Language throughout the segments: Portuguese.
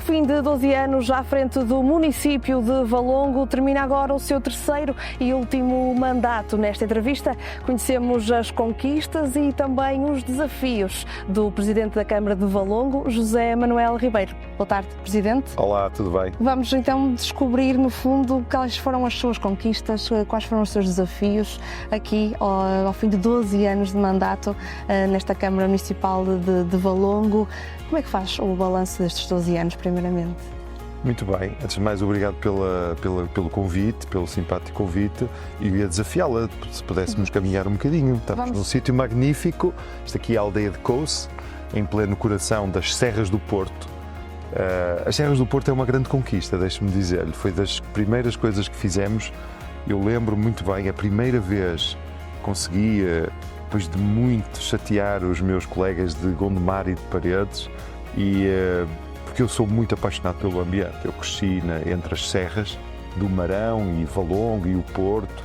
fim de 12 anos à frente do município de Valongo, termina agora o seu terceiro e último mandato. Nesta entrevista conhecemos as conquistas e também os desafios do Presidente da Câmara de Valongo, José Manuel Ribeiro. Boa tarde, Presidente. Olá, tudo bem? Vamos então descobrir, no fundo, quais foram as suas conquistas, quais foram os seus desafios aqui ao fim de 12 anos de mandato nesta Câmara Municipal de Valongo. Como é que faz o balanço destes 12 anos, primeiramente? Muito bem. Antes de mais, obrigado pelo convite, pelo simpático convite, e ia desafiá-la, se pudéssemos caminhar um bocadinho. Estamos num sítio magnífico, isto aqui é a aldeia de Couce, em pleno coração das Serras do Porto. As Serras do Porto é uma grande conquista, deixe-me dizer-lhe, foi das primeiras coisas que fizemos. Eu lembro muito bem, a primeira vez consegui, depois de muito chatear os meus colegas de Gondomar e de Paredes, porque eu sou muito apaixonado pelo ambiente. Eu cresci entre as serras do Marão e Valongo e o Porto,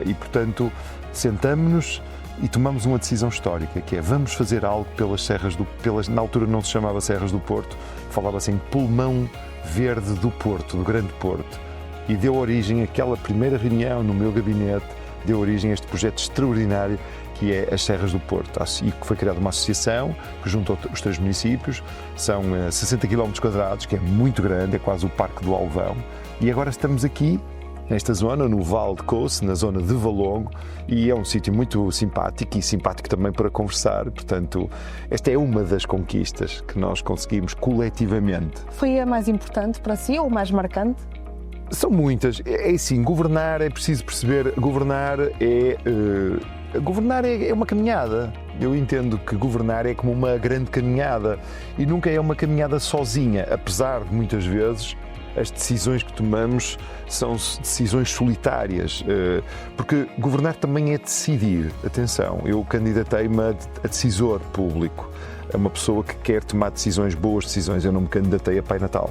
e portanto sentamo-nos e tomamos uma decisão histórica, que é: vamos fazer algo pelas serras na altura não se chamava Serras do Porto, falava-se em Pulmão Verde do Porto, do Grande Porto, e deu origem àquela primeira reunião no meu gabinete, deu origem a este projeto extraordinário que é as Serras do Porto, e que foi criada uma associação que juntou os três municípios, são 60 km², que é muito grande, é quase o Parque do Alvão, e agora estamos aqui nesta zona, no Vale de Couce, na zona de Valongo, e é um sítio muito simpático e simpático também para conversar. Portanto, esta é uma das conquistas que nós conseguimos coletivamente. Foi a mais importante para si ou mais marcante? São muitas. É assim, governar, é preciso perceber, governar é uma caminhada. Eu entendo que governar é como uma grande caminhada e nunca é uma caminhada sozinha, apesar de muitas vezes as decisões que tomamos são decisões solitárias, porque governar também é decidir. Atenção, eu candidatei-me a decisor público, a uma pessoa que quer tomar decisões, boas decisões. Eu não me candidatei a Pai Natal.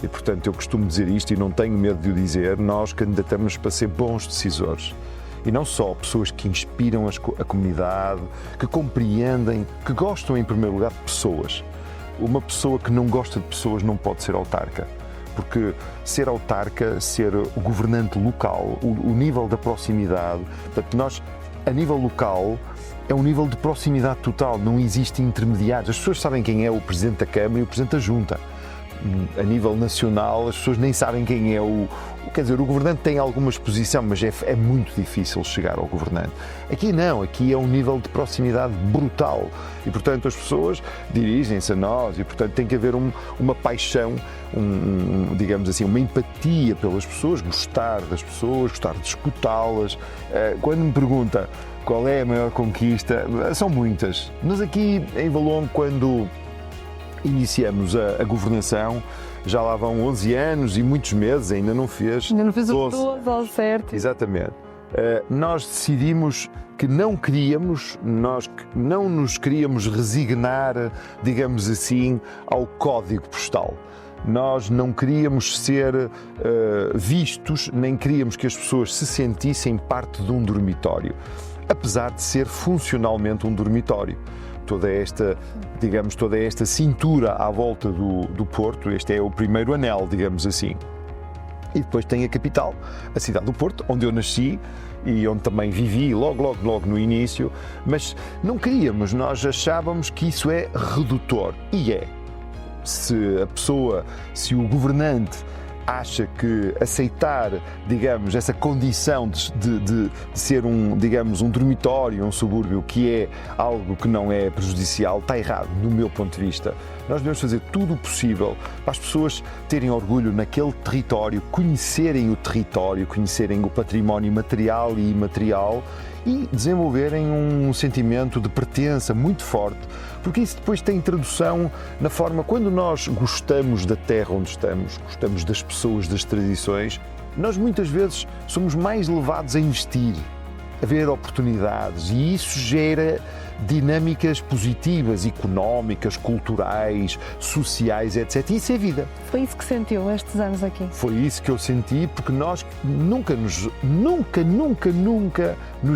E, portanto, eu costumo dizer isto e não tenho medo de o dizer: nós candidatamos para ser bons decisores. E não só pessoas que inspiram a comunidade, que compreendem, que gostam em primeiro lugar de pessoas. Uma pessoa que não gosta de pessoas não pode ser autarca. Porque ser autarca, ser o governante local, o nível da proximidade, portanto, nós, a nível local, é um nível de proximidade total, não existe intermediários. As pessoas sabem quem é o Presidente da Câmara e o Presidente da Junta. A nível nacional, as pessoas nem sabem quem é Quer dizer, o governante tem alguma exposição, mas é muito difícil chegar ao governante. Aqui não, aqui é um nível de proximidade brutal. E, portanto, as pessoas dirigem-se a nós e, portanto, tem que haver uma paixão, digamos assim, uma empatia pelas pessoas, gostar das pessoas, gostar de escutá-las. Quando me pergunta qual é a maior conquista, são muitas. Mas aqui em Valongo, quando iniciamos a governação, já lá vão 11 anos e muitos meses, ainda não fez. Ainda não fez o 12 ao certo. Exatamente. Nós decidimos que não nos queríamos resignar, digamos assim, ao código postal. Nós não queríamos ser vistos, nem queríamos que as pessoas se sentissem parte de um dormitório, apesar de ser funcionalmente um dormitório. Toda esta cintura à volta do Porto, este é o primeiro anel, digamos assim. E depois tem a capital, a cidade do Porto, onde eu nasci e onde também vivi logo no início, mas não queríamos, nós achávamos que isso é redutor, e é. Se o governante acha que aceitar, digamos, essa condição de ser um dormitório, um subúrbio, que é algo que não é prejudicial, está errado, do meu ponto de vista. Nós devemos fazer tudo o possível para as pessoas terem orgulho naquele território, conhecerem o território, conhecerem o património material e imaterial e desenvolverem um sentimento de pertença muito forte, porque isso depois tem tradução na forma, quando nós gostamos da terra onde estamos, gostamos das pessoas, das tradições, nós muitas vezes somos mais levados a investir, a ver oportunidades, e isso gera dinâmicas positivas, económicas, culturais, sociais, etc. Isso é vida. Foi isso que sentiu estes anos aqui? Foi isso que eu senti, porque nós nunca nos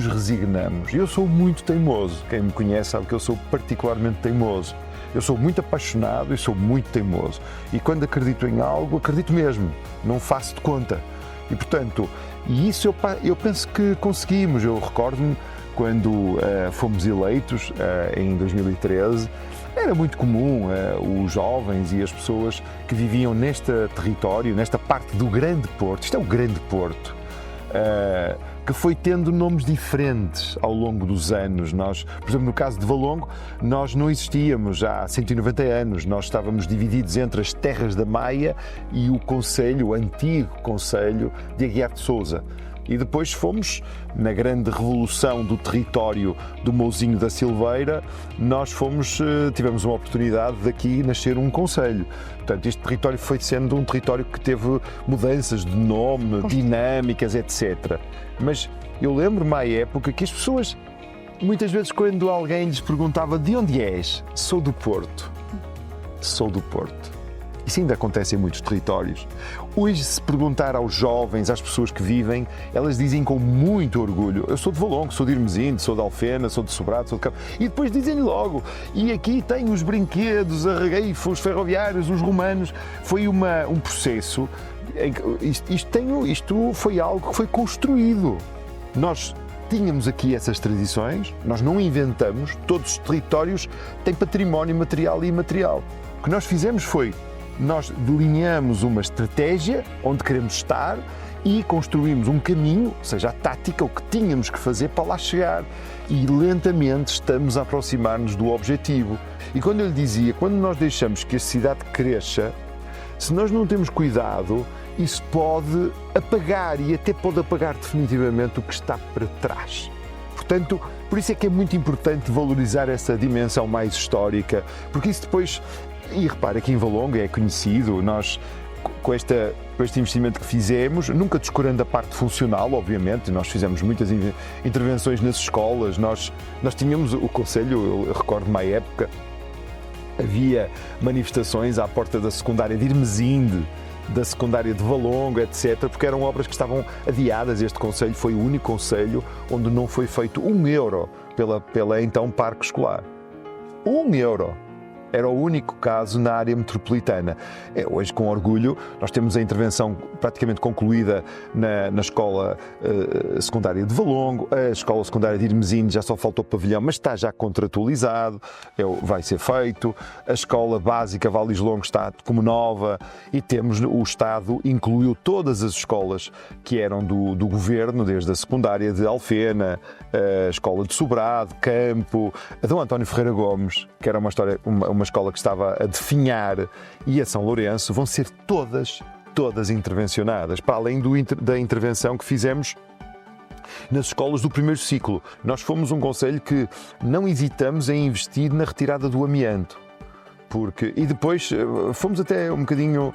resignamos. Eu sou muito teimoso. Quem me conhece sabe que eu sou particularmente teimoso. Eu sou muito apaixonado e sou muito teimoso. E quando acredito em algo, acredito mesmo, não faço de conta. E, portanto, isso eu penso que conseguimos. Eu recordo-me quando fomos eleitos em 2013, era muito comum os jovens e as pessoas que viviam neste território, nesta parte do Grande Porto, isto é o Grande Porto, que foi tendo nomes diferentes ao longo dos anos. Nós, por exemplo, no caso de Valongo, nós não existíamos há 190 anos, nós estávamos divididos entre as Terras da Maia e o concelho, o antigo concelho de Aguiar de Sousa. E depois fomos, na grande revolução do território do Mouzinho da Silveira, nós tivemos uma oportunidade de aqui nascer um concelho. Portanto, este território foi sendo um território que teve mudanças de nome, dinâmicas, etc. Mas eu lembro-me à época que as pessoas, muitas vezes quando alguém lhes perguntava de onde és, sou do Porto. Sou do Porto. Isso ainda acontece em muitos territórios. Hoje, se perguntar aos jovens, às pessoas que vivem, elas dizem com muito orgulho: eu sou de Valongo, sou de Irmesinde, sou de Alfena, sou de Sobrado, sou de Campo. E depois dizem-lhe logo: e aqui tem os brinquedos, a regueifa, os ferroviários, os romanos. Foi um processo. Isto foi algo que foi construído. Nós tínhamos aqui essas tradições, nós não inventamos, todos os territórios têm património material e imaterial. O que nós fizemos foi, nós delineamos uma estratégia onde queremos estar e construímos um caminho, ou seja, a tática, o que tínhamos que fazer para lá chegar. E lentamente estamos a aproximar-nos do objetivo. E quando eu lhe dizia, quando nós deixamos que a cidade cresça, se nós não temos cuidado, isso pode apagar e até pode apagar definitivamente o que está para trás. Portanto, por isso é que é muito importante valorizar essa dimensão mais histórica, porque isso depois... E repara que em Valongo é conhecido, nós com este investimento que fizemos, nunca descurando a parte funcional, obviamente, nós fizemos muitas intervenções nas escolas, nós tínhamos o concelho, eu recordo-me à época, havia manifestações à porta da secundária de Irmesinde, da secundária de Valongo, etc., porque eram obras que estavam adiadas. Este concelho foi o único concelho onde não foi feito €1 pela então Parque Escolar. €1. Era o único caso na área metropolitana. Hoje, com orgulho, nós temos a intervenção praticamente concluída na escola secundária de Valongo, a escola secundária de Irmesinde já só faltou pavilhão, mas está já contratualizado, vai ser feito. A escola básica Valis Longo está como nova e o Estado incluiu todas as escolas que eram do governo, desde a secundária de Alfena, a escola de Sobrado, Campo, a Dom António Ferreira Gomes, que era uma escola que estava a definhar, e a São Lourenço, vão ser todas intervencionadas, para além da intervenção que fizemos nas escolas do primeiro ciclo. Nós fomos um concelho que não hesitamos em investir na retirada do amianto. E depois fomos até um bocadinho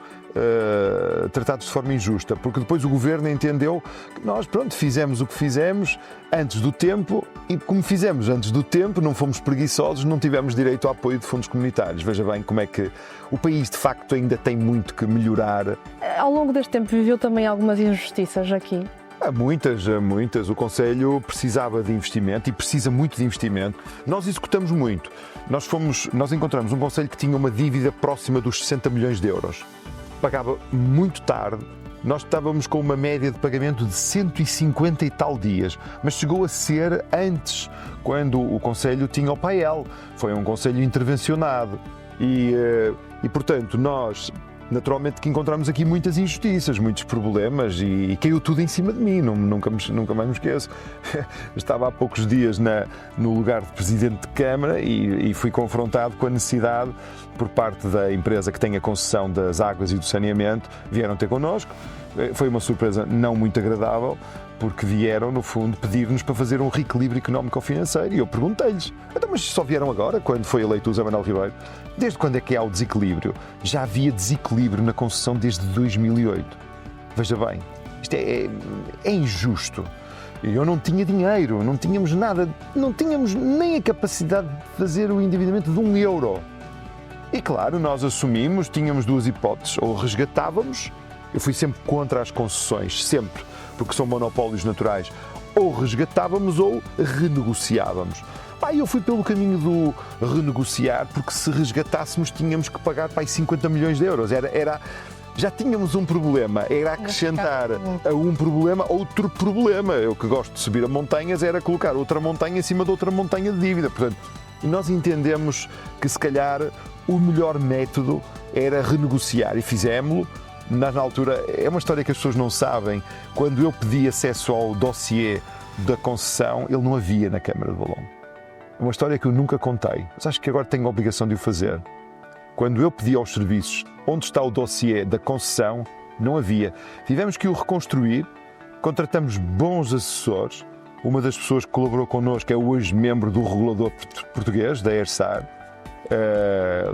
tratados de forma injusta, porque depois o governo entendeu que nós, fizemos o que fizemos antes do tempo, e como fizemos antes do tempo, não fomos preguiçosos, não tivemos direito ao apoio de fundos comunitários. Veja bem como é que o país, de facto, ainda tem muito que melhorar. Ao longo deste tempo viveu também algumas injustiças aqui? Há muitas. O concelho precisava de investimento e precisa muito de investimento. Nós executamos muito. Nós encontramos um concelho que tinha uma dívida próxima dos 60 milhões de euros. Pagava muito tarde. Nós estávamos com uma média de pagamento de 150 e tal dias, mas chegou a ser antes, quando o concelho tinha o PAEL. Foi um concelho intervencionado e portanto, nós... Naturalmente que encontramos aqui muitas injustiças, muitos problemas, e caiu tudo em cima de mim, nunca mais me esqueço. Estava há poucos dias no lugar de Presidente de Câmara e fui confrontado com a necessidade, por parte da empresa que tem a concessão das águas e do saneamento, vieram ter connosco. Foi uma surpresa não muito agradável, porque vieram, no fundo, pedir-nos para fazer um reequilíbrio económico-financeiro. E eu perguntei-lhes: então, mas só vieram agora, quando foi eleito o José Manuel Ribeiro? Desde quando é que há o desequilíbrio? Já havia desequilíbrio na concessão desde 2008. Veja bem, isto é injusto. Eu não tinha dinheiro, não tínhamos nada, não tínhamos nem a capacidade de fazer o endividamento de €1. E claro, nós assumimos, tínhamos duas hipóteses: ou resgatávamos. Eu fui sempre contra as concessões, sempre, porque são monopólios naturais. Ou resgatávamos ou renegociávamos. Eu fui pelo caminho do renegociar, porque se resgatássemos tínhamos que pagar 50 milhões de euros. Já tínhamos um problema, era acrescentar a um problema outro problema. Eu que gosto de subir a montanhas era colocar outra montanha em cima de outra montanha de dívida. Portanto, nós entendemos que se calhar o melhor método era renegociar e fizemos-lo. Na altura, é uma história que as pessoas não sabem, quando eu pedi acesso ao dossiê da concessão, ele não havia na Câmara de Valongo. É uma história que eu nunca contei, mas acho que agora tenho a obrigação de o fazer. Quando eu pedi aos serviços onde está o dossiê da concessão, não havia. Tivemos que o reconstruir, contratamos bons assessores. Uma das pessoas que colaborou connosco é o hoje membro do regulador português, da ERSAR,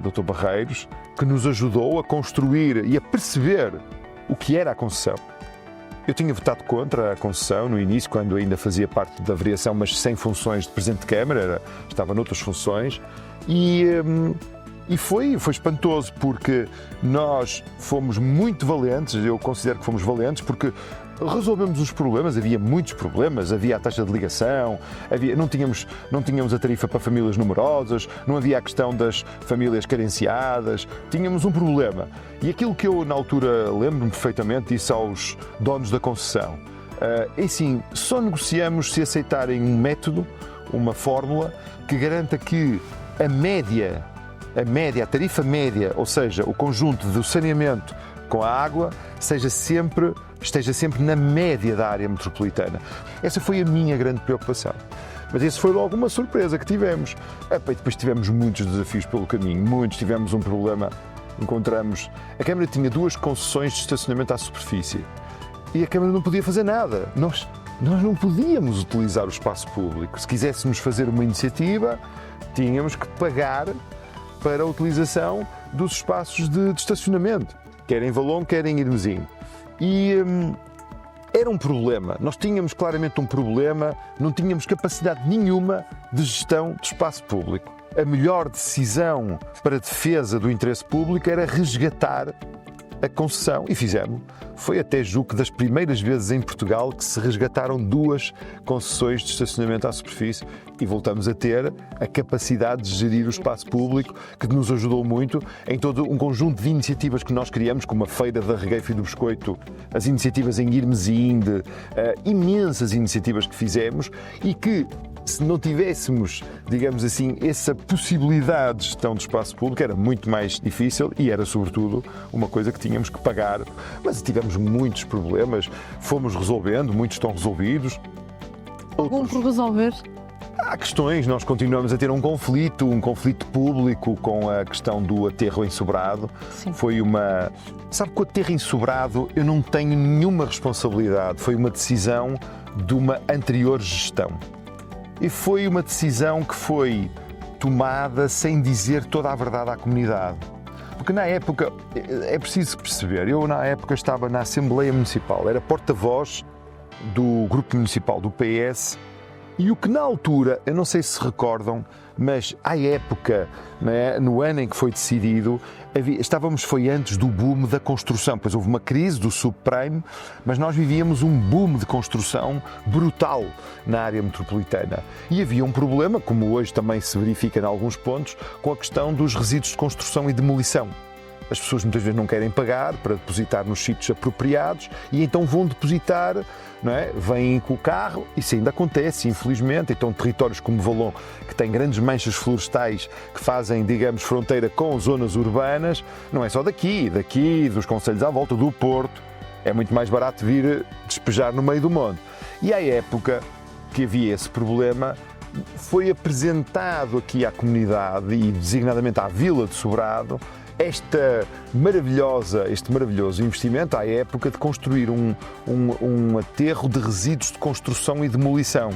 Dr. Barreiros, que nos ajudou a construir e a perceber o que era a concessão. Eu tinha votado contra a concessão no início, quando ainda fazia parte da variação, mas sem funções de Presidente de Câmara, estava noutras funções, e foi espantoso, porque nós fomos muito valentes, eu considero que fomos valentes, porque resolvemos os problemas, havia muitos problemas, havia a taxa de ligação, não tínhamos a tarifa para famílias numerosas, não havia a questão das famílias carenciadas, tínhamos um problema. E aquilo que eu, na altura, lembro-me perfeitamente, disse aos donos da concessão, é assim, só negociamos se aceitarem um método, uma fórmula, que garanta que a tarifa média, ou seja, o conjunto do saneamento com a água, esteja sempre na média da área metropolitana. Essa foi a minha grande preocupação. Mas esse foi logo uma surpresa que tivemos. Depois tivemos muitos desafios pelo caminho, tivemos um problema, a Câmara tinha 2 concessões de estacionamento à superfície e a Câmara não podia fazer nada. Nós não podíamos utilizar o espaço público. Se quiséssemos fazer uma iniciativa, tínhamos que pagar para a utilização dos espaços de estacionamento, quer em Valongo, quer em Irmezinho. E era um problema, nós tínhamos claramente um problema, não tínhamos capacidade nenhuma de gestão de espaço público. A melhor decisão para a defesa do interesse público era resgatar a concessão, e fizemos. Foi até, julgo, das primeiras vezes em Portugal que se resgataram 2 concessões de estacionamento à superfície e voltamos a ter a capacidade de gerir o espaço público, que nos ajudou muito em todo um conjunto de iniciativas que nós criamos, como a Feira da Regueifa e do Biscoito, as iniciativas em Irmesinde, imensas iniciativas que fizemos e que, se não tivéssemos, digamos assim, essa possibilidade de gestão do espaço público, era muito mais difícil e era, sobretudo, uma coisa que tínhamos que pagar. Mas tivemos muitos problemas, fomos resolvendo, muitos estão resolvidos. Algum por resolver? Há questões, nós continuamos a ter um conflito público com a questão do aterro em Sobrado. Sim. Sabe que o aterro em Sobrado eu não tenho nenhuma responsabilidade, foi uma decisão de uma anterior gestão. E foi uma decisão que foi tomada sem dizer toda a verdade à comunidade. Porque na época, é preciso perceber, eu na época estava na Assembleia Municipal, era porta-voz do Grupo Municipal do PS, e o que na altura, eu não sei se recordam, mas à época, né, no ano em que foi decidido, foi antes do boom da construção, pois houve uma crise do subprime, mas nós vivíamos um boom de construção brutal na área metropolitana. E havia um problema, como hoje também se verifica em alguns pontos, com a questão dos resíduos de construção e demolição. As pessoas muitas vezes não querem pagar para depositar nos sítios apropriados e então vão depositar, não é? Vêm com o carro, isso ainda acontece, infelizmente. Então territórios como Valongo, que têm grandes manchas florestais que fazem, digamos, fronteira com zonas urbanas, não é só daqui, dos concelhos à volta, do Porto, é muito mais barato vir despejar no meio do monte. E à época que havia esse problema, foi apresentado aqui à comunidade e designadamente à Vila de Sobrado este maravilhoso investimento à época de construir um aterro de resíduos de construção e demolição.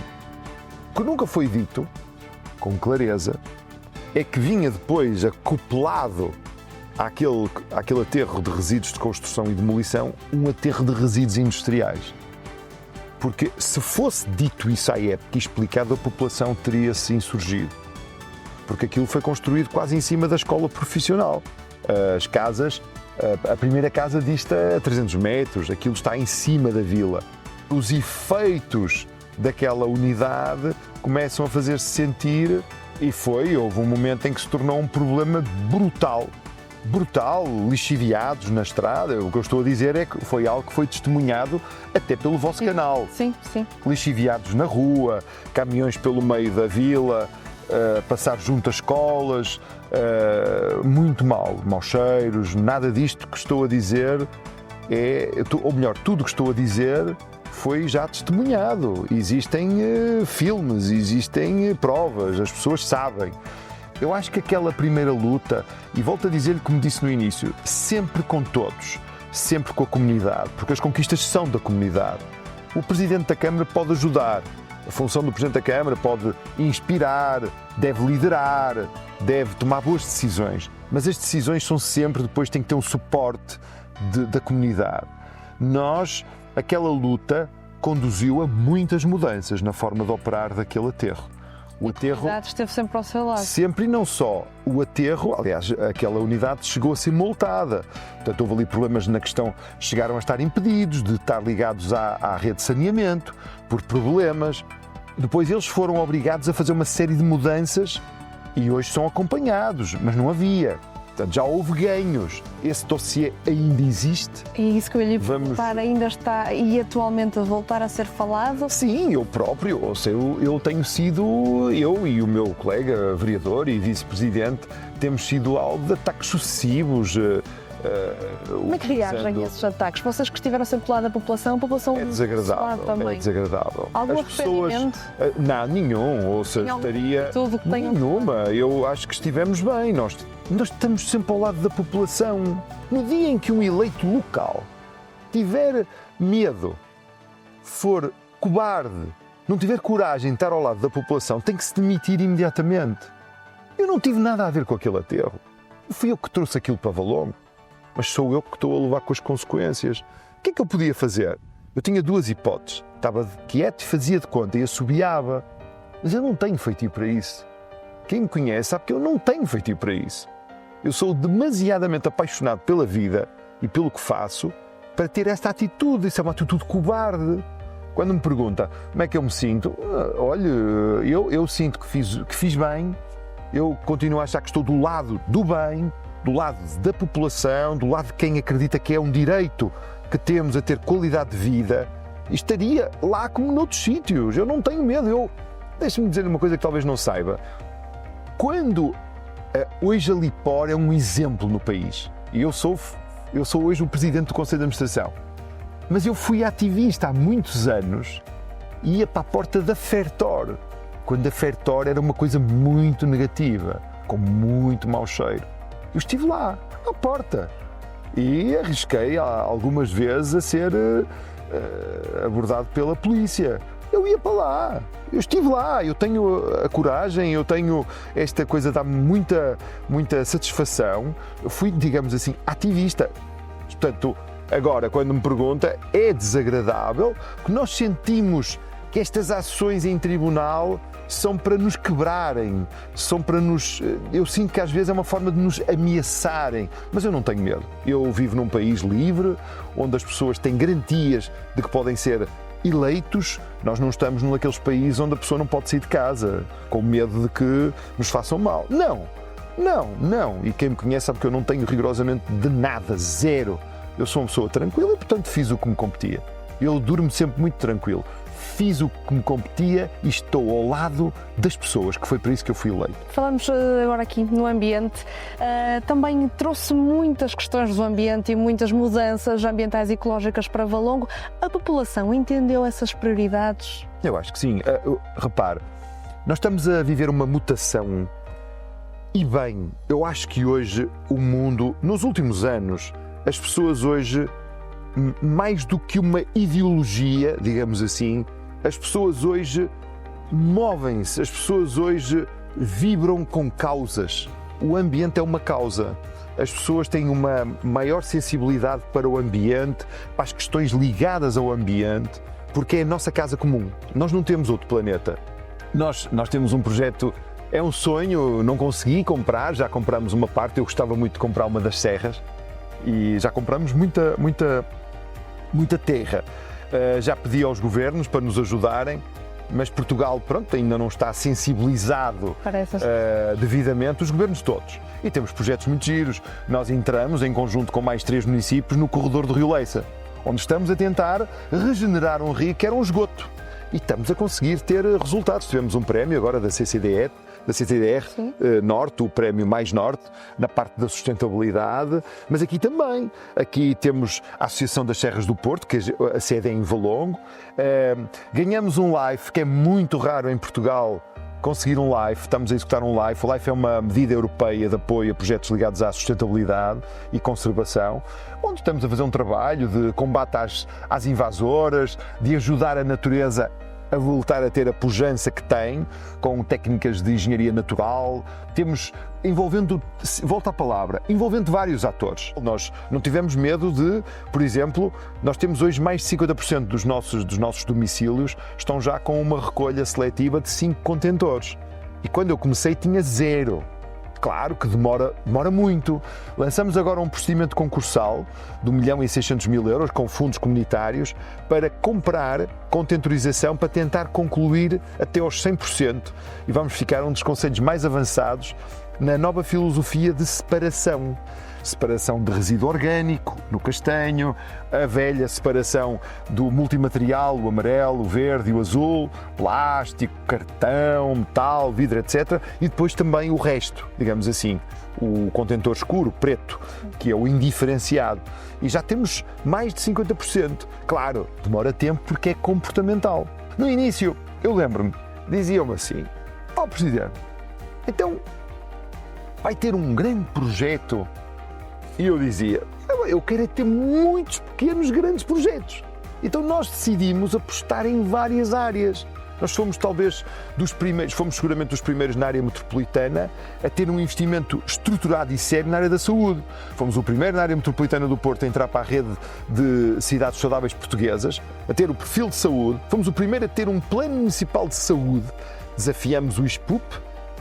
O que nunca foi dito, com clareza, é que vinha depois acoplado àquele aterro de resíduos de construção e demolição um aterro de resíduos industriais. Porque se fosse dito isso à época e explicado, a população teria-se insurgido. Porque aquilo foi construído quase em cima da escola profissional. As casas, a primeira casa dista a 300 metros, aquilo está em cima da vila. Os efeitos daquela unidade começam a fazer-se sentir e houve um momento em que se tornou um problema brutal, lixiviados na estrada. O que eu estou a dizer é que foi algo que foi testemunhado até pelo vosso canal. Sim. Lixiviados na rua, caminhões pelo meio da vila, passar junto às escolas, muito mal, maus cheiros, nada disto que estou a dizer ou melhor, tudo o que estou a dizer foi já testemunhado. Existem filmes, existem provas, as pessoas sabem. Eu acho que aquela primeira luta, e volto a dizer-lhe como disse no início, sempre com todos, sempre com a comunidade, porque as conquistas são da comunidade. O Presidente da Câmara pode ajudar, a função do Presidente da Câmara pode inspirar, deve liderar, deve tomar boas decisões, mas as decisões são sempre, depois têm que ter um suporte da comunidade. Aquela luta conduziu a muitas mudanças na forma de operar daquele aterro. O aterro esteve sempre ao seu lado. Sempre, e não só. O aterro, aliás, aquela unidade chegou a ser multada. Portanto, houve ali problemas na questão, chegaram a estar impedidos de estar ligados à rede de saneamento, por problemas. Depois eles foram obrigados a fazer uma série de mudanças e hoje são acompanhados, mas não havia. Portanto, já houve ganhos. Esse dossiê ainda existe. E isso que eu lhe perguntar, ainda está e atualmente a voltar a ser falado? Sim, eu próprio. Ou seja, eu tenho sido, eu e o meu colega vereador e vice-presidente, temos sido alvo de ataques sucessivos. Como é que reagem a esses ataques? Vocês que estiveram sempre lá da população, a população é desagradável. Também. É desagradável. Algum arrependimento? Não, nenhum. Ou seja, estaria nenhuma. Eu acho que estivemos bem. Nós estamos sempre ao lado da população. No dia em que um eleito local tiver medo, for cobarde, não tiver coragem de estar ao lado da população, tem que se demitir imediatamente. Eu não tive nada a ver com aquele aterro. Não fui eu que trouxe aquilo para Valongo, mas sou eu que estou a levar com as consequências. O que é que eu podia fazer? Eu tinha duas hipóteses. Estava quieto e fazia de conta e assobiava. Mas eu não tenho feitio para isso. Quem me conhece sabe que eu não tenho feitio para isso. Eu sou demasiadamente apaixonado pela vida e pelo que faço para ter esta atitude. Isso é uma atitude cobarde. Quando me pergunta como é que eu me sinto, olha, eu sinto que fiz bem, eu continuo a achar que estou do lado do bem, do lado da população, do lado de quem acredita que é um direito que temos a ter qualidade de vida, e estaria lá como noutros sítios. Eu não tenho medo. Deixa-me dizer uma coisa que talvez não saiba. Hoje a Lipor é um exemplo no país, e eu sou hoje o presidente do Conselho de Administração, mas eu fui ativista há muitos anos e ia para a porta da Fertor, quando a Fertor era uma coisa muito negativa, com muito mau cheiro. Eu estive lá, à porta, e arrisquei algumas vezes a ser abordado pela polícia. Eu ia para lá, eu estive lá, eu tenho a coragem, eu tenho esta coisa, dá-me muita satisfação. Eu fui, digamos assim, ativista. Portanto, agora, quando me pergunta, é desagradável que nós sentimos que estas ações em tribunal são para nos quebrarem, são para nos... Eu sinto que às vezes é uma forma de nos ameaçarem, mas eu não tenho medo. Eu vivo num país livre, onde as pessoas têm garantias de que podem ser eleitos. Nós não estamos naqueles países onde a pessoa não pode sair de casa, com medo de que nos façam mal. Não. E quem me conhece sabe que eu não tenho rigorosamente de nada, zero. Eu sou uma pessoa tranquila e, portanto, fiz o que me competia. Eu durmo sempre muito tranquilo. Fiz o que me competia e estou ao lado das pessoas, que foi para isso que eu fui eleito. Falamos agora aqui no ambiente. Também trouxe muitas questões do ambiente e muitas mudanças ambientais e ecológicas para Valongo. A população entendeu essas prioridades? Eu acho que sim. Repare, nós estamos a viver uma mutação e bem, eu acho que hoje o mundo, nos últimos anos, as pessoas hoje, mais do que uma ideologia, digamos assim, as pessoas hoje movem-se, as pessoas hoje vibram com causas. O ambiente é uma causa. As pessoas têm uma maior sensibilidade para o ambiente, para as questões ligadas ao ambiente, porque é a nossa casa comum. Nós não temos outro planeta. Nós temos um projeto, é um sonho, não consegui comprar, já compramos uma parte, eu gostava muito de comprar uma das serras e já compramos muita terra. Já pedi aos governos para nos ajudarem, mas Portugal, pronto, ainda não está sensibilizado devidamente, os governos todos. E temos projetos muito giros. Nós entramos em conjunto com mais 3 municípios no corredor do Rio Leiça, onde estamos a tentar regenerar um rio que era um esgoto. E estamos a conseguir ter resultados. Tivemos um prémio agora da CCDR Norte, o prémio Mais Norte, na parte da sustentabilidade, mas aqui também. Aqui temos a Associação das Serras do Porto, que a sede é em Valongo. Ganhamos um LIFE, que é muito raro em Portugal conseguir um LIFE, estamos a executar um LIFE. O LIFE é uma medida europeia de apoio a projetos ligados à sustentabilidade e conservação, onde estamos a fazer um trabalho de combate às invasoras, de ajudar a natureza a voltar a ter a pujança que tem, com técnicas de engenharia natural. Temos envolvendo vários atores. Nós não tivemos medo de, por exemplo, nós temos hoje mais de 50% dos nossos domicílios estão já com uma recolha seletiva de 5 contentores. E quando eu comecei tinha 0. Claro que demora muito. Lançamos agora um procedimento concursal de 1.600.000 euros com fundos comunitários para comprar contentorização para tentar concluir até aos 100%. E vamos ficar um dos conselhos mais avançados na nova filosofia de separação. Separação de resíduo orgânico, no castanho, a velha separação do multimaterial, o amarelo, o verde e o azul, plástico, cartão, metal, vidro, etc. E depois também o resto, digamos assim, o contentor escuro, preto, que é o indiferenciado. E já temos mais de 50%. Claro, demora tempo porque é comportamental. No início, eu lembro-me, diziam-me assim: "Ó Presidente, então vai ter um grande projeto." E eu dizia: "Eu quero é ter muitos pequenos, grandes projetos." Então nós decidimos apostar em várias áreas. Nós fomos seguramente dos primeiros na área metropolitana a ter um investimento estruturado e sério na área da saúde. Fomos o primeiro na área metropolitana do Porto a entrar para a rede de cidades saudáveis portuguesas, a ter o perfil de saúde. Fomos o primeiro a ter um plano municipal de saúde. Desafiamos o ISPUP,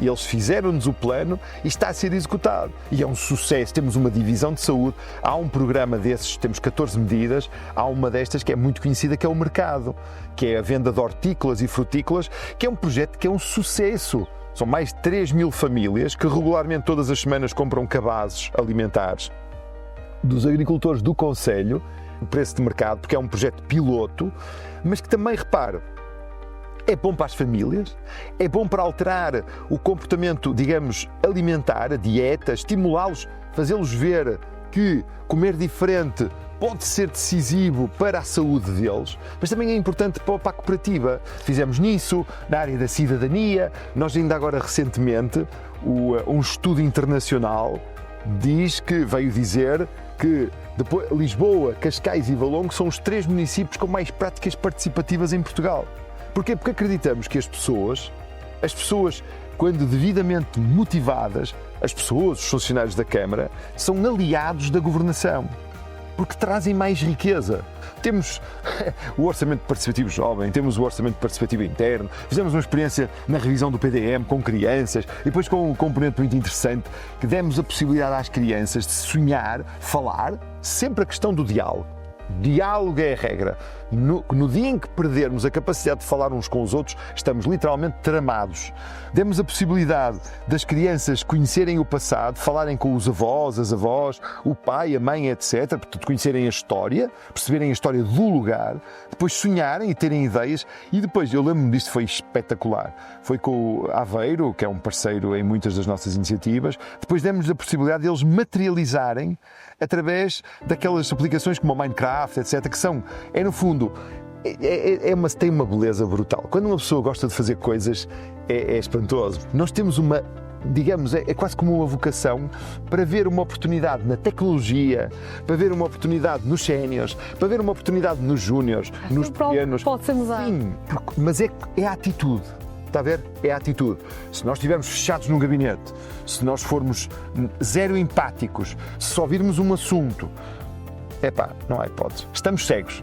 e eles fizeram-nos o plano e está a ser executado. E é um sucesso. Temos uma divisão de saúde, há um programa desses, temos 14 medidas, há uma destas que é muito conhecida, que é o mercado, que é a venda de hortícolas e frutícolas, que é um projeto que é um sucesso. São mais de 3.000 famílias que regularmente todas as semanas compram cabazes alimentares dos agricultores do concelho, o preço de mercado, porque é um projeto piloto, mas que também, repare, é bom para as famílias, é bom para alterar o comportamento, digamos, alimentar, a dieta, estimulá-los, fazê-los ver que comer diferente pode ser decisivo para a saúde deles, mas também é importante para a cooperativa. Fizemos nisso, na área da cidadania. Nós ainda agora recentemente, um estudo internacional veio dizer que depois, Lisboa, Cascais e Valongo são os 3 municípios com mais práticas participativas em Portugal. Porquê? Porque acreditamos que as pessoas, quando devidamente motivadas, os funcionários da Câmara, são aliados da governação, porque trazem mais riqueza. Temos o orçamento participativo jovem, temos o orçamento participativo interno, fizemos uma experiência na revisão do PDM com crianças e depois com um componente muito interessante, que demos a possibilidade às crianças de sonhar, falar, sempre a questão do diálogo. Diálogo é a regra. No dia em que perdermos a capacidade de falar uns com os outros, estamos literalmente tramados. Demos a possibilidade das crianças conhecerem o passado, falarem com os avós, as avós, o pai, a mãe, etc. Portanto, conhecerem a história, perceberem a história do lugar, depois sonharem e terem ideias. E depois, eu lembro-me disto, foi espetacular. Foi com o Aveiro, que é um parceiro em muitas das nossas iniciativas. Depois demos a possibilidade deles materializarem através daquelas aplicações como o Minecraft, etc., que são, no fundo, tem uma beleza brutal. Quando uma pessoa gosta de fazer coisas, é espantoso. Nós temos digamos, é quase como uma vocação para ver uma oportunidade na tecnologia, para ver uma oportunidade nos séniores, para ver uma oportunidade nos júniores, nos pequenos. Pode ser mudado. Sim, mas é a atitude. Está a ver? É a atitude. Se nós estivermos fechados num gabinete, se nós formos zero empáticos, se só virmos um assunto, não há hipótese. Estamos cegos.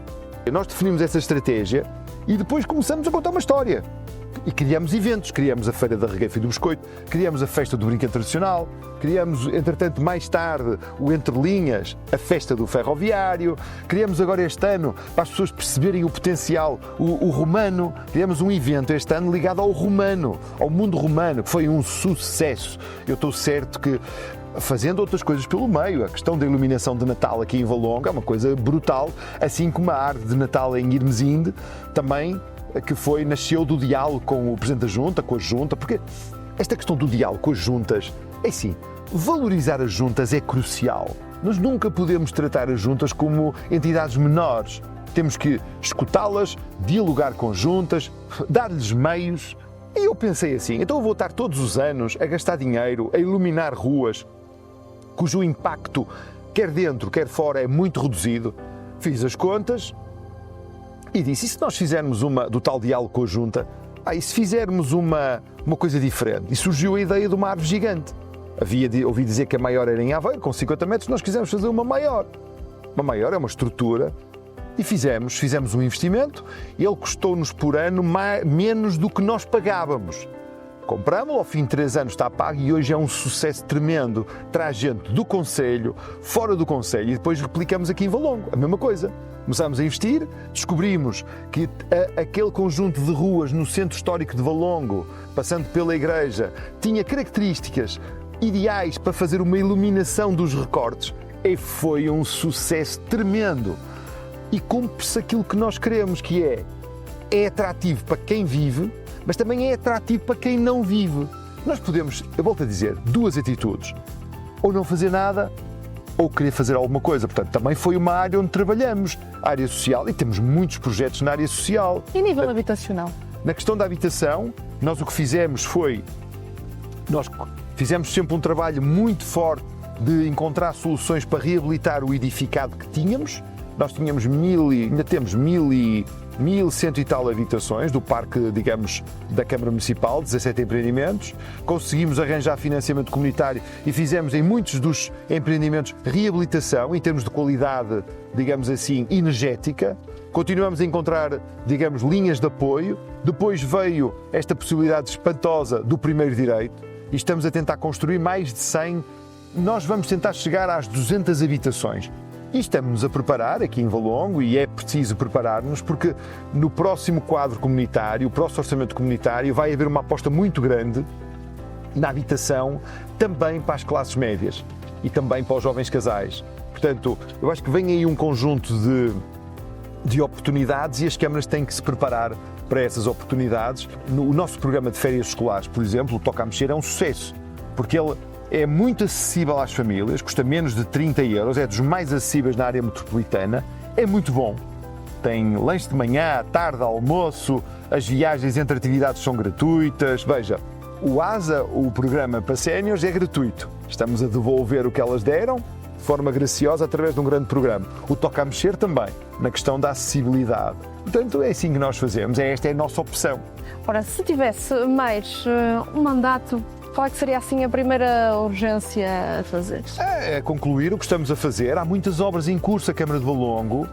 Nós definimos essa estratégia e depois começamos a contar uma história. E criamos eventos, criamos a Feira da Regueifa e do Biscoito, criamos a Festa do Brinquedo Tradicional, criamos, entretanto, mais tarde, o Entre Linhas, a Festa do Ferroviário, criamos agora este ano, para as pessoas perceberem o potencial, o romano, criamos um evento este ano ligado ao romano, ao mundo romano, que foi um sucesso. Eu estou certo que, fazendo outras coisas pelo meio, a questão da iluminação de Natal aqui em Valongo é uma coisa brutal, assim como a árvore de Natal em Irmesinde, também, que nasceu do diálogo com o Presidente da Junta, com a Junta, porque esta questão do diálogo com as juntas, é assim, valorizar as juntas é crucial. Nós nunca podemos tratar as juntas como entidades menores. Temos que escutá-las, dialogar com as juntas, dar-lhes meios. E eu pensei assim, então eu vou estar todos os anos a gastar dinheiro, a iluminar ruas, cujo impacto, quer dentro, quer fora, é muito reduzido. Fiz as contas e disse, e se nós fizermos do tal diálogo com a Junta, e se fizermos uma coisa diferente? E surgiu a ideia de uma árvore gigante. Ouvi dizer que a maior era em Aveiro, com 50 metros, nós quisemos fazer uma maior. Uma maior é uma estrutura e fizemos um investimento e ele custou-nos por ano menos do que nós pagávamos. Compramos, ao fim de 3 anos está pago e hoje é um sucesso tremendo. Traz gente do Concelho, fora do Concelho e depois replicamos aqui em Valongo, a mesma coisa. Começámos a investir, descobrimos que aquele conjunto de ruas no centro histórico de Valongo, passando pela igreja, tinha características ideais para fazer uma iluminação dos recortes e foi um sucesso tremendo. E cumpre-se aquilo que nós queremos, que é atrativo para quem vive, mas também é atrativo para quem não vive. Nós podemos, eu volto a dizer, 2 atitudes. Ou não fazer nada, ou querer fazer alguma coisa. Portanto, também foi uma área onde trabalhamos, a área social, e temos muitos projetos na área social. E nível habitacional? Na questão da habitação, nós o que fizemos foi, nós fizemos sempre um trabalho muito forte de encontrar soluções para reabilitar o edificado que tínhamos. Nós tínhamos ainda temos 1.100 e tal habitações do parque, digamos, da Câmara Municipal, 17 empreendimentos. Conseguimos arranjar financiamento comunitário e fizemos em muitos dos empreendimentos reabilitação em termos de qualidade, digamos assim, energética. Continuamos a encontrar, digamos, linhas de apoio. Depois veio esta possibilidade espantosa do primeiro direito e estamos a tentar construir mais de 100. Nós vamos tentar chegar às 200 habitações. E estamos-nos a preparar aqui em Valongo e é preciso preparar-nos porque no próximo quadro comunitário, o próximo orçamento comunitário, vai haver uma aposta muito grande na habitação também para as classes médias e também para os jovens casais. Portanto, eu acho que vem aí um conjunto de oportunidades e as câmaras têm que se preparar para essas oportunidades. O nosso programa de férias escolares, por exemplo, o Toca a Mexer, é um sucesso, porque ele é muito acessível às famílias, custa menos de 30 euros, é dos mais acessíveis na área metropolitana, é muito bom. Tem lanche de manhã, tarde, almoço, as viagens entre atividades são gratuitas. Veja, o ASA, o programa para séniores, é gratuito. Estamos a devolver o que elas deram de forma graciosa através de um grande programa. O Toca a Mexer também, na questão da acessibilidade. Portanto, é assim que nós fazemos, esta é a nossa opção. Ora, se tivesse mais um mandato, qual é que seria assim a primeira urgência a fazer? É concluir o que estamos a fazer. Há muitas obras em curso. A Câmara de Valongo,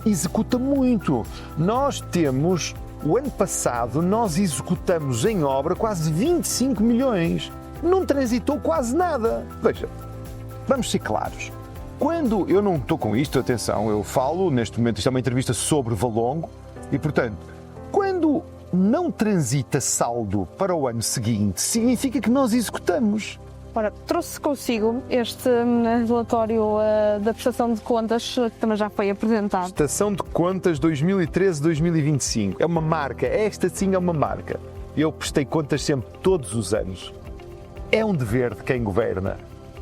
executa muito. Nós temos, o ano passado, nós executamos em obra quase 25 milhões. Não transitou quase nada. Veja, vamos ser claros. Quando eu não estou com isto, atenção, eu falo, neste momento, isto é uma entrevista sobre Valongo, e portanto, quando não transita saldo para o ano seguinte, significa que nós executamos. Ora, trouxe consigo este relatório da prestação de contas, que também já foi apresentado. Prestação de contas 2013-2025. É uma marca, esta sim é uma marca. Eu prestei contas sempre, todos os anos. É um dever de quem governa.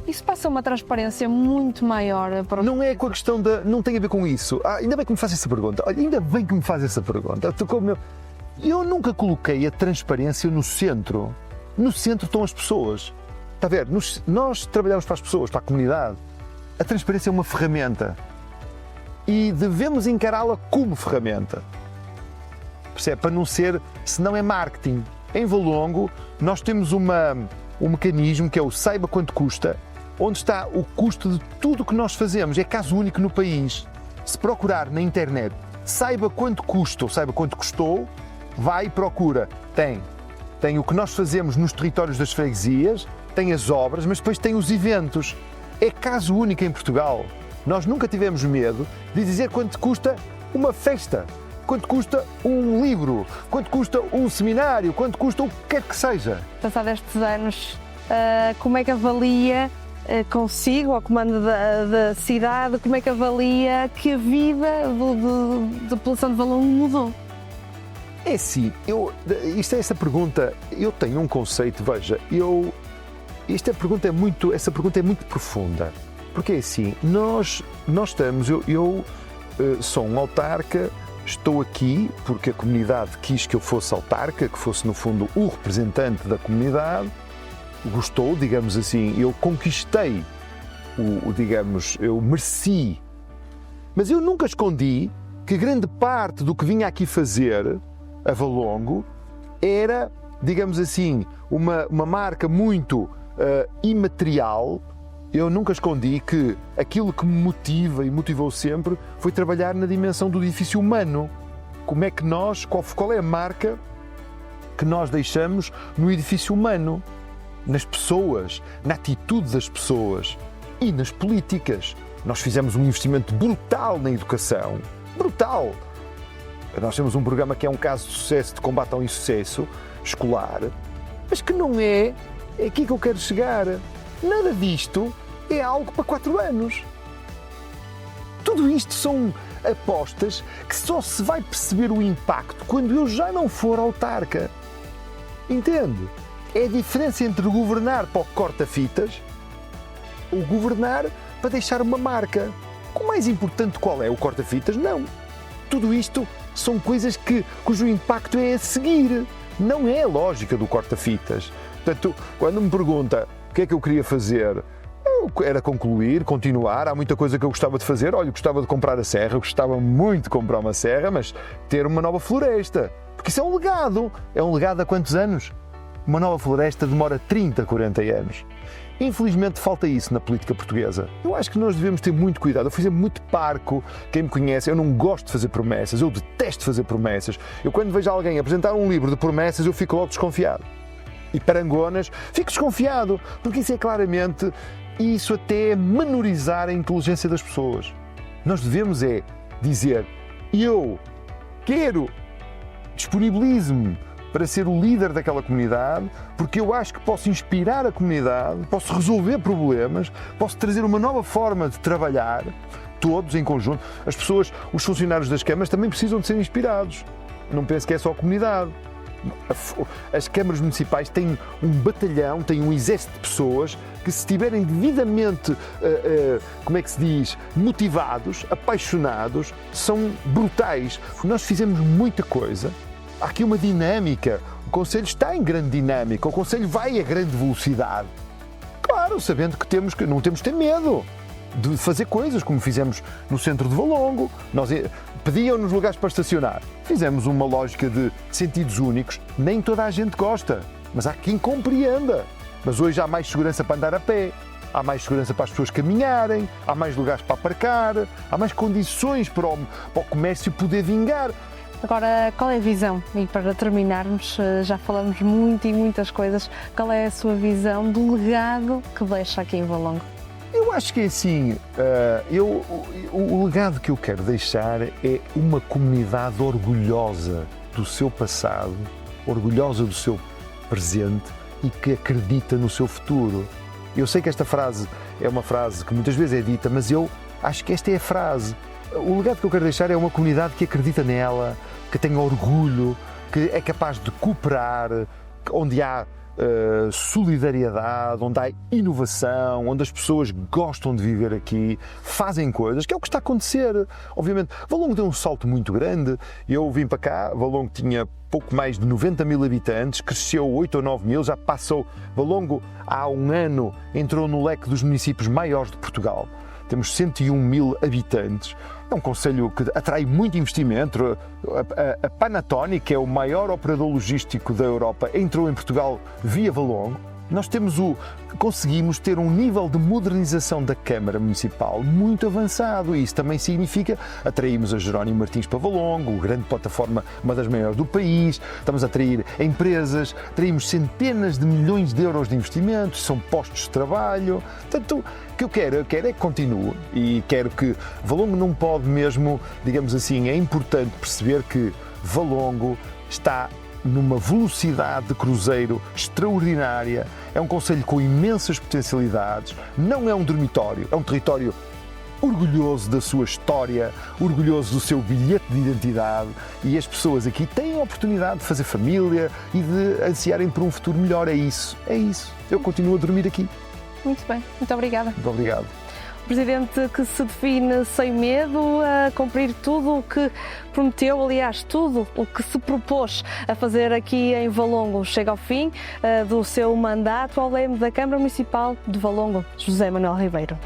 Isso passa uma transparência muito maior para os... Não é com a questão não tem a ver com isso. Ainda bem que me faz essa pergunta. Olha, ainda bem que me faz essa pergunta. Eu nunca coloquei a transparência no centro. No centro estão as pessoas. Está a ver? Nós trabalhamos para as pessoas, para a comunidade. A transparência é uma ferramenta. E devemos encará-la como ferramenta. Percebe? Para não ser, senão é marketing. Em Valongo, nós temos um mecanismo que é o Saiba Quanto Custa, onde está o custo de tudo o que nós fazemos. É caso único no país. Se procurar na internet, saiba quanto custa ou saiba quanto custou, vai e procura. Tem o que nós fazemos nos territórios das freguesias, tem as obras, mas depois tem os eventos. É caso único em Portugal. Nós nunca tivemos medo de dizer quanto custa uma festa, quanto custa um livro, quanto custa um seminário, quanto custa o que quer que seja. Passados estes anos, como é que avalia consigo, ao comando da cidade, como é que avalia que a vida da população de Valongo mudou? É assim, essa pergunta, eu tenho um conceito, veja, essa pergunta é muito profunda, porque é assim, nós estamos, eu sou um autarca, estou aqui porque a comunidade quis que eu fosse autarca, que fosse no fundo o representante da comunidade, gostou, digamos assim, eu conquistei, eu mereci, mas eu nunca escondi que grande parte do que vinha aqui fazer a Valongo era, digamos assim, uma marca muito imaterial. Eu nunca escondi que aquilo que me motiva e motivou sempre foi trabalhar na dimensão do edifício humano. Como é que qual é a marca que nós deixamos no edifício humano? Nas pessoas, na atitude das pessoas e nas políticas. Nós fizemos um investimento brutal na educação. Brutal! Nós temos um programa que é um caso de sucesso de combate ao insucesso escolar, mas que não é aqui que eu quero chegar. Nada disto é algo para 4 anos. Tudo isto são apostas que só se vai perceber o impacto quando eu já não for autarca. Entende? É a diferença entre governar para o corta-fitas ou governar para deixar uma marca. O mais importante qual é? O corta-fitas? Não. Tudo isto são coisas cujo impacto é a seguir. Não é a lógica do corta-fitas. Portanto, quando me pergunta o que é que eu queria fazer, era concluir, continuar. Há muita coisa que eu gostava de fazer. Olha, eu gostava de comprar a serra, eu gostava muito de comprar uma serra, mas ter uma nova floresta. Porque isso é um legado. É um legado há quantos anos? Uma nova floresta demora 30, 40 anos. Infelizmente falta isso na política portuguesa. Eu acho que nós devemos ter muito cuidado. Eu fui sempre muito parco. Quem me conhece, eu não gosto de fazer promessas. Eu detesto fazer promessas. Eu quando vejo alguém apresentar um livro de promessas, eu fico logo desconfiado. E parangonas, fico desconfiado. Porque isso é claramente, isso até é menorizar a inteligência das pessoas. Nós devemos dizer, eu quero, disponibilizo-me para ser o líder daquela comunidade, porque eu acho que posso inspirar a comunidade, posso resolver problemas, posso trazer uma nova forma de trabalhar, todos em conjunto. As pessoas, os funcionários das câmaras também precisam de ser inspirados. Não penso que é só a comunidade. As câmaras municipais têm um batalhão, têm um exército de pessoas que, se estiverem devidamente, motivados, apaixonados, são brutais. Não fizemos muita coisa. Há aqui uma dinâmica, o Conselho está em grande dinâmica, o Conselho vai a grande velocidade. Claro, sabendo que não temos de ter medo de fazer coisas, como fizemos no centro de Valongo. Pediam-nos lugares para estacionar. Fizemos uma lógica de sentidos únicos, nem toda a gente gosta, mas há quem compreenda. Mas hoje há mais segurança para andar a pé, há mais segurança para as pessoas caminharem, há mais lugares para aparcar, há mais condições para o comércio poder vingar. Agora, qual é a visão? E para terminarmos, já falamos muito e muitas coisas, qual é a sua visão do legado que deixa aqui em Valongo? Eu acho que é assim, o legado que eu quero deixar é uma comunidade orgulhosa do seu passado, orgulhosa do seu presente e que acredita no seu futuro. Eu sei que esta frase é uma frase que muitas vezes é dita, mas eu acho que esta é a frase. O legado que eu quero deixar é uma comunidade que acredita nela, que tem orgulho, que é capaz de cooperar, onde há solidariedade, onde há inovação, onde as pessoas gostam de viver aqui, fazem coisas, que é o que está a acontecer. Obviamente, Valongo deu um salto muito grande. Eu vim para cá, Valongo tinha pouco mais de 90 mil habitantes, cresceu 8 ou 9 mil, já passou. Valongo, há um ano, entrou no leque dos municípios maiores de Portugal. Temos 101 mil habitantes. É um concelho que atrai muito investimento. A Panattoni, que é o maior operador logístico da Europa, entrou em Portugal via Valongo. Nós conseguimos ter um nível de modernização da Câmara Municipal muito avançado e isso também significa atrairmos a Jerónimo Martins para Valongo, grande plataforma, uma das maiores do país, estamos a atrair empresas, atraímos centenas de milhões de euros de investimentos, são postos de trabalho. Portanto, o que eu quero é que continue e quero que Valongo não pode mesmo, digamos assim, é importante perceber que Valongo está numa velocidade de cruzeiro extraordinária, é um concelho com imensas potencialidades, não é um dormitório, é um território orgulhoso da sua história, orgulhoso do seu bilhete de identidade e as pessoas aqui têm a oportunidade de fazer família e de ansiarem por um futuro melhor, é isso. Eu continuo a dormir aqui. Muito bem, muito obrigada. Muito obrigado. Presidente que se define sem medo a cumprir tudo o que prometeu, aliás, tudo o que se propôs a fazer aqui em Valongo. Chega ao fim do seu mandato ao leme da Câmara Municipal de Valongo, José Manuel Ribeiro.